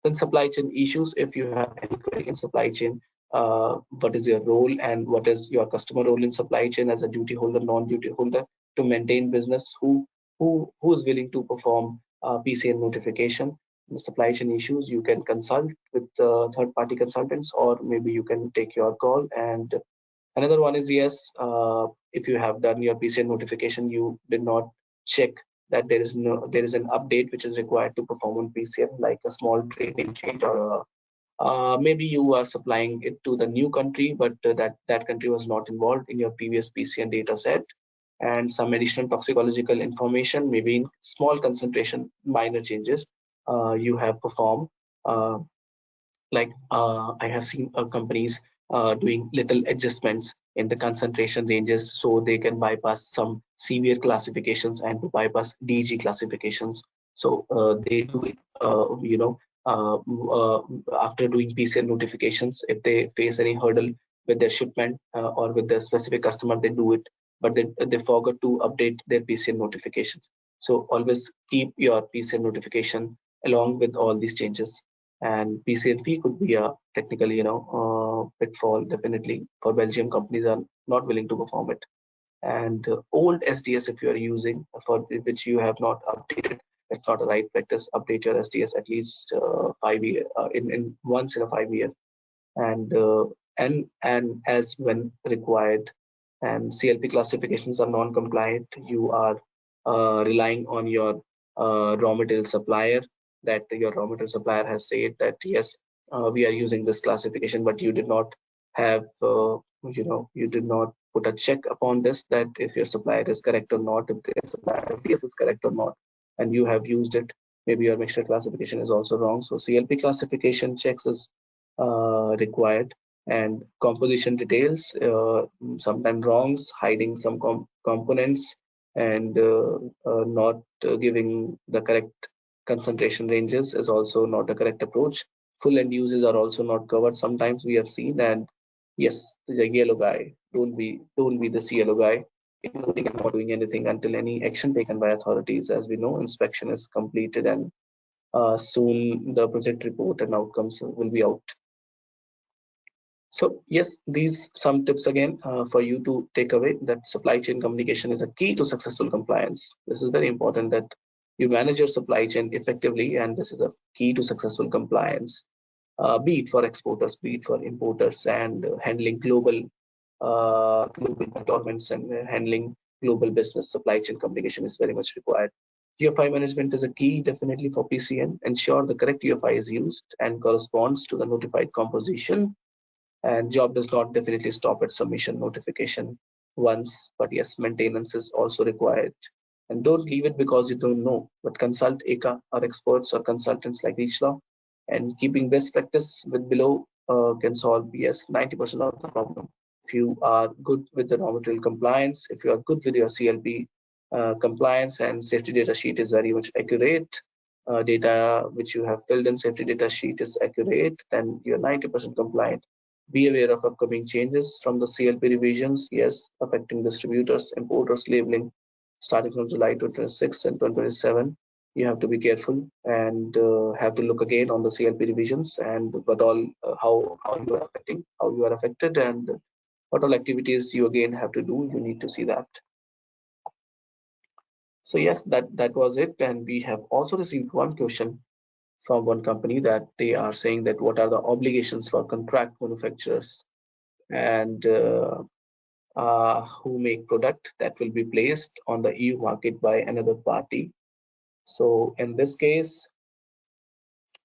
Then supply chain issues. If you have any query in supply chain, what is your role and what is your customer role in supply chain as a duty holder, non-duty holder to maintain business? Who is willing to perform PCN notification? The supply chain issues, you can consult with third-party consultants, or maybe you can take your call and Another one is, yes, if you have done your PCN notification, you did not check that there is an update which is required to perform on PCN, like a small trade name change, or maybe you are supplying it to the new country, but that country was not involved in your previous PCN data set, and some additional toxicological information, maybe in small concentration, minor changes you have performed. Uh, I have seen companies doing little adjustments in the concentration ranges so they can bypass some severe classifications and to bypass DG classifications. So they do it, uh, uh, after doing PCN notifications. If they face any hurdle with their shipment or with their specific customer, they do it, but they forgot to update their PCN notifications. So always keep your PCN notification along with all these changes. And PCN fee could be a technical, pitfall. Definitely for Belgium, companies are not willing to perform it. And old SDS, if you are using for which you have not updated, it's not a right practice. Update your SDS at least 5 year in once in a 5 year, and as when required. And CLP classifications are non-compliant, you are relying on your raw material supplier, that your raw material supplier has said that yes, we are using this classification, but you did not have you did not put a check upon this, that if your supplier is correct or not, if their supplier SDS is correct or not, and you have used it, maybe your mixture classification is also wrong. So CLP classification checks is required. And composition details, sometimes wrongs, hiding some components, and not giving the correct concentration ranges is also not a correct approach. Full end uses are also not covered, sometimes we have seen. And yes, the yellow guy, don't be the yellow guy, ignoring and not doing anything until any action taken by authorities. As we know, inspection is completed, and soon the project report and outcomes will be out. So yes, these some tips again for you to take away, that supply chain communication is a key to successful compliance. This is very important, that you manage your supply chain effectively, and this is a key to successful compliance, be it for exporters, be it for importers, and handling global procurements, and handling global business. Supply chain communication is very much required. UFI management is a key definitely for PCN. Ensure the correct UFI is used and corresponds to the notified composition, and job does not definitely stop at submission notification once, but yes, maintenance is also required. And don't leave it because you don't know, but consult ECA or experts or consultants like Law, and keeping best practice with below can solve, yes, 90% of the problem. If you are good with the raw material compliance, if you are good with your CLP compliance, and safety data sheet is very much accurate, data which you have filled in safety data sheet is accurate, then you're 90% compliant. Be aware of upcoming changes from the CLP revisions, yes, affecting distributors, importers, labeling, starting from July 2026 and 2027. You have to be careful and have to look again on the CLP revisions, and what all, how you are affecting, how you are affected, and what all activities you again have to do. You need to see that. So yes, that was it. And we have also received one question from one company, that they are saying that what are the obligations for contract manufacturers and who make product that will be placed on the EU market by another party. So in this case,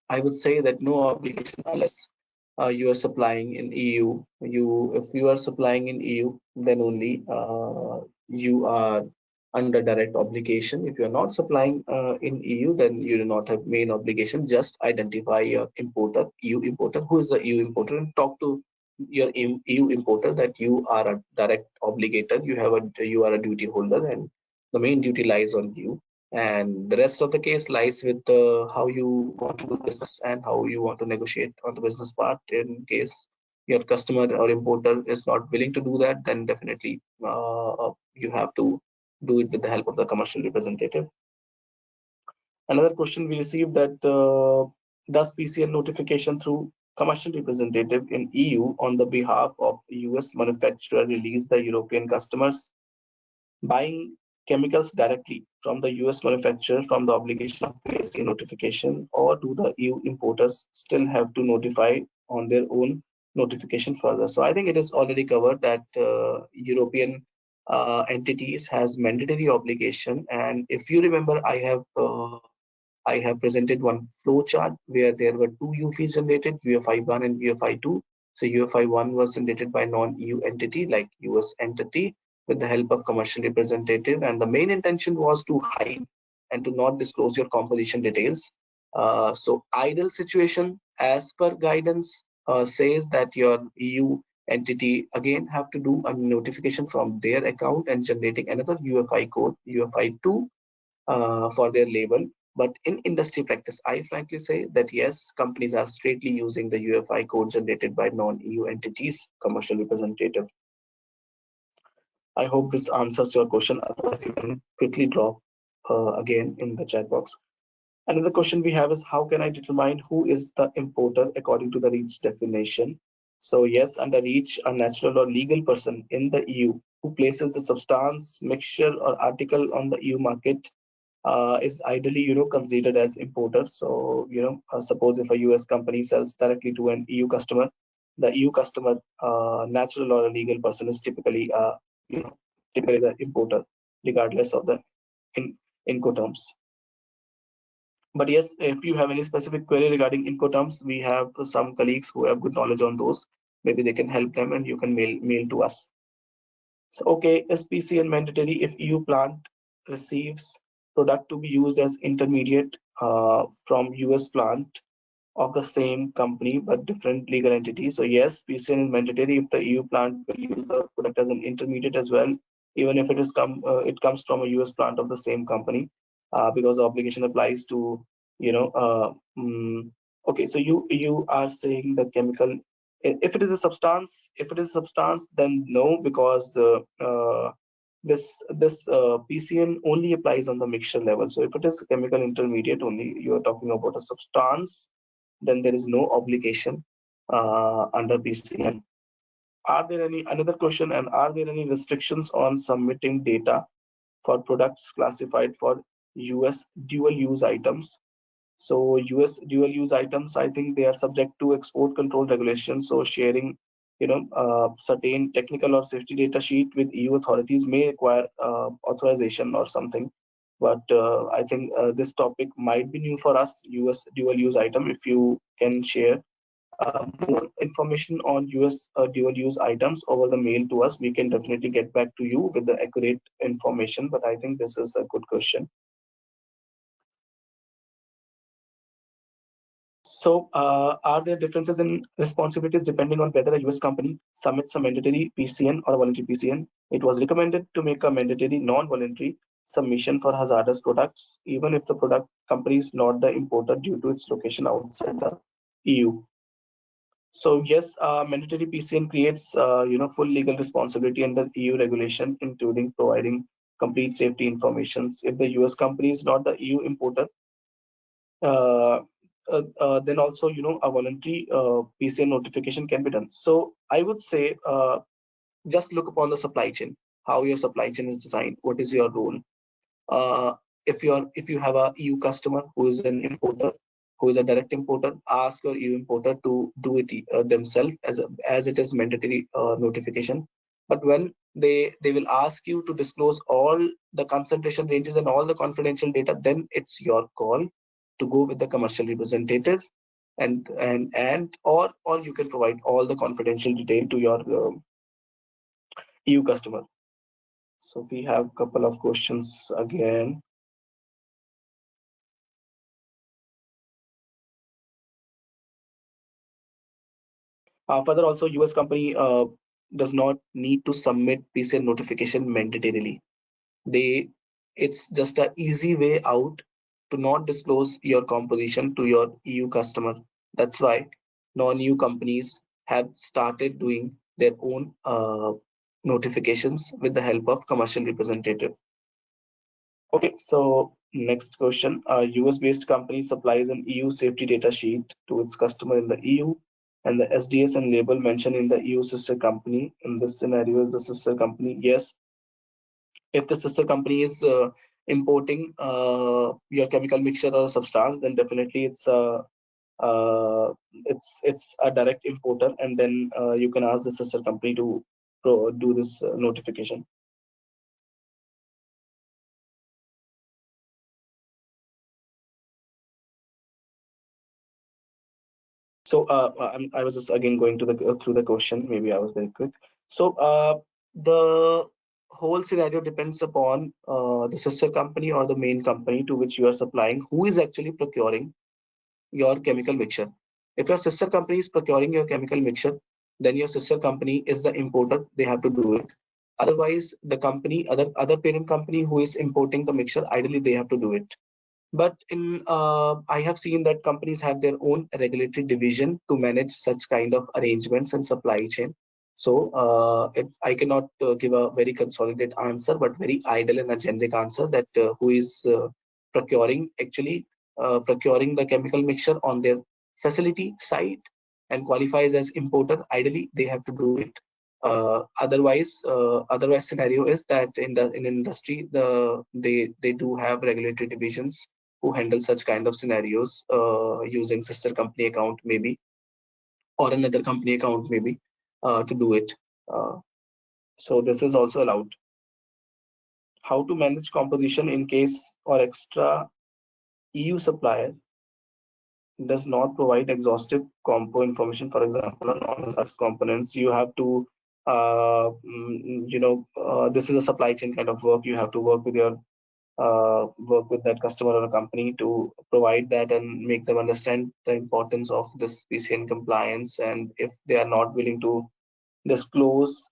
I would say that no obligation unless you are supplying in EU. If you are supplying in EU, then only you are under direct obligation. If you are not supplying in EU, then you do not have main obligation. Just identify your importer, EU importer, who is the EU importer, and talk to your EU importer that you are a direct obligator. You are a duty holder, and the main duty lies on you, and the rest of the case lies with how you want to do business and how you want to negotiate on the business part. In case your customer or importer is not willing to do that, then definitely you have to do it with the help of the commercial representative. Another question we received, that does PCN notification through commercial representative in EU on the behalf of US manufacturer release the European customers buying chemicals directly from the US manufacturer from the obligation of PCN notification, or do the EU importers still have to notify on their own notification further. So I think it is already covered that European entities has mandatory obligation. And if you remember, I have presented one flow chart where there were two UFIs generated, UFI 1 and UFI 2. So UFI 1 was generated by non-EU entity like US entity with the help of commercial representative, and the main intention was to hide and to not disclose your composition details. So ideal situation as per guidance says that your EU entity again have to do a notification from their account and generating another UFI code, UFI 2, for their label. But in industry practice, I frankly say that yes, companies are straightly using the UFI code generated by non-EU entities, commercial representative. I hope this answers your question. Otherwise, you can quickly drop again in the chat box. Another question we have is, how can I determine who is the importer according to the REACH definition? So yes, under REACH, a natural or legal person in the EU who places the substance, mixture, or article on the EU market is ideally, considered as importer. So, suppose if a US company sells directly to an EU customer, the EU customer, natural or a legal person, is typically, typically the importer, regardless of the Incoterms. But yes, if you have any specific query regarding Incoterms, we have some colleagues who have good knowledge on those. Maybe they can help them, and you can mail to us. So, okay, is PCN mandatory if EU plant receives product to be used as intermediate from US plant of the same company but different legal entity? So yes, PCN is mandatory if the EU plant will use the product as an intermediate as well, even if it comes from a US plant of the same company, because the obligation applies to, okay. So you are saying the chemical, if it is a substance, then no, because this PCN only applies on the mixture level. So if it is chemical intermediate only, you are talking about a substance, then there is no obligation under PCN. Another question, and are there any restrictions on submitting data for products classified for US dual use items? So US dual use items, I think they are subject to export control regulations. So sharing, certain technical or safety data sheet with EU authorities may require authorization or something. But I think this topic might be new for us, US dual use item. If you can share more information on US dual use items over the mail to us, we can definitely get back to you with the accurate information. But I think this is a good question. So, are there differences in responsibilities depending on whether a US company submits a mandatory PCN or a voluntary PCN? It was recommended to make a mandatory non-voluntary submission for hazardous products, even if the product company is not the importer due to its location outside the EU. So yes, mandatory PCN creates full legal responsibility under EU regulation, including providing complete safety information. If the US company is not the EU importer, then also a voluntary PCN notification can be done. So I would say just look upon the supply chain, how your supply chain is designed, what is your role. If you have a EU customer who is an importer, who is a direct importer, ask your EU importer to do it themselves as it is mandatory notification. But when they will ask you to disclose all the concentration ranges and all the confidential data, then it's your call to go with the commercial representative, and or you can provide all the confidential detail to your EU customer. So we have a couple of questions again. Further, also US company does not need to submit PCN notification mandatorily. It's just an easy way out to not disclose your composition to your EU customer. That's why non-EU companies have started doing their own notifications with the help of commercial representative. Okay, so next question. A US-based company supplies an EU safety data sheet to its customer in the EU, and the SDS and label mentioned in the EU sister company. In this scenario, is the sister company? Yes. If the sister company is importing your chemical mixture or substance, then definitely it's it's a direct importer, and then you can ask the sister company to do this notification. So I was just again going to the through the question. Maybe I was very quick. So the whole scenario depends upon the sister company or the main company to which you are supplying, who is actually procuring your chemical mixture. If your sister company is procuring your chemical mixture, then your sister company is the importer. They have to do it. Otherwise, the company, other parent company who is importing the mixture, ideally they have to do it. But in I have seen that companies have their own regulatory division to manage such kind of arrangements and supply chain. So I cannot give a very consolidated answer, but very ideal and a generic answer that who is procuring actually procuring the chemical mixture on their facility site and qualifies as importer. Ideally, they have to do it. Otherwise scenario is that in industry they do have regulatory divisions who handle such kind of scenarios using sister company account maybe or another company account maybe to do it. Uh, so this is also allowed. How to manage composition in case or extra EU supplier does not provide exhaustive compo information, for example, on non-hazardous components. You have to, this is a supply chain kind of work. You have to work with your work with that customer or a company to provide that and make them understand the importance of this PCN compliance. And if they are not willing to disclose,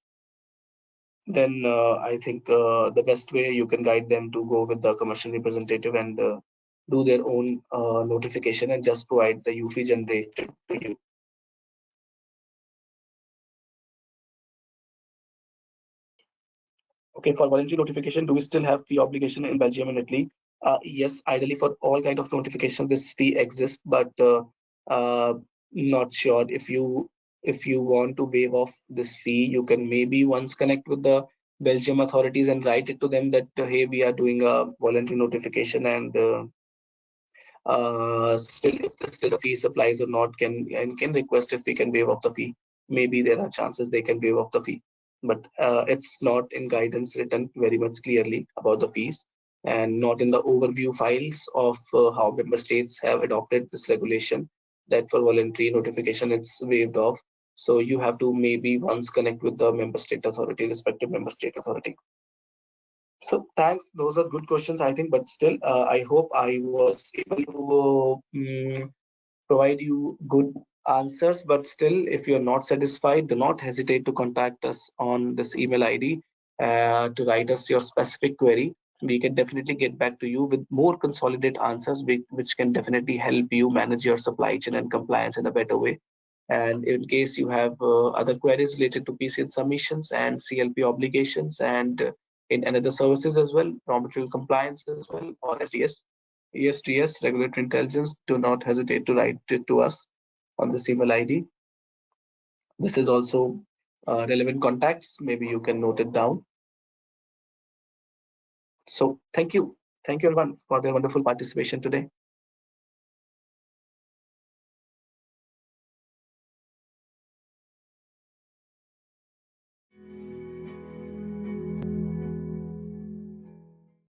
then I think the best way you can guide them to go with the commercial representative and do their own notification and just provide the UFI generated to you. Okay, for voluntary notification, do we still have fee obligation in Belgium and Italy? Yes, ideally for all kind of notifications, this fee exists, but not sure. If you want to waive off this fee, you can maybe once connect with the Belgium authorities and write it to them that hey, we are doing a voluntary notification, and still if still the fee applies or not, can request if we can waive off the fee. Maybe there are chances they can waive off the fee, but it's not in guidance written very much clearly about the fees, and not in the overview files of how member states have adopted this regulation that for voluntary notification it's waived off. So you have to maybe once connect with the member state authority, respective member state authority. So thanks. Those are good questions, I think, but still, I hope I was able to provide you good answers. But still, if you're not satisfied, do not hesitate to contact us on this email ID to write us your specific query. We can definitely get back to you with more consolidated answers, which can definitely help you manage your supply chain and compliance in a better way. And in case you have other queries related to PCN submissions and CLP obligations and in another services as well, raw material compliance as well, or SDS, ESDS, regulatory intelligence, do not hesitate to write it to us on this email ID. This is also relevant contacts. Maybe you can note it down. So thank you. Thank you everyone for their wonderful participation today.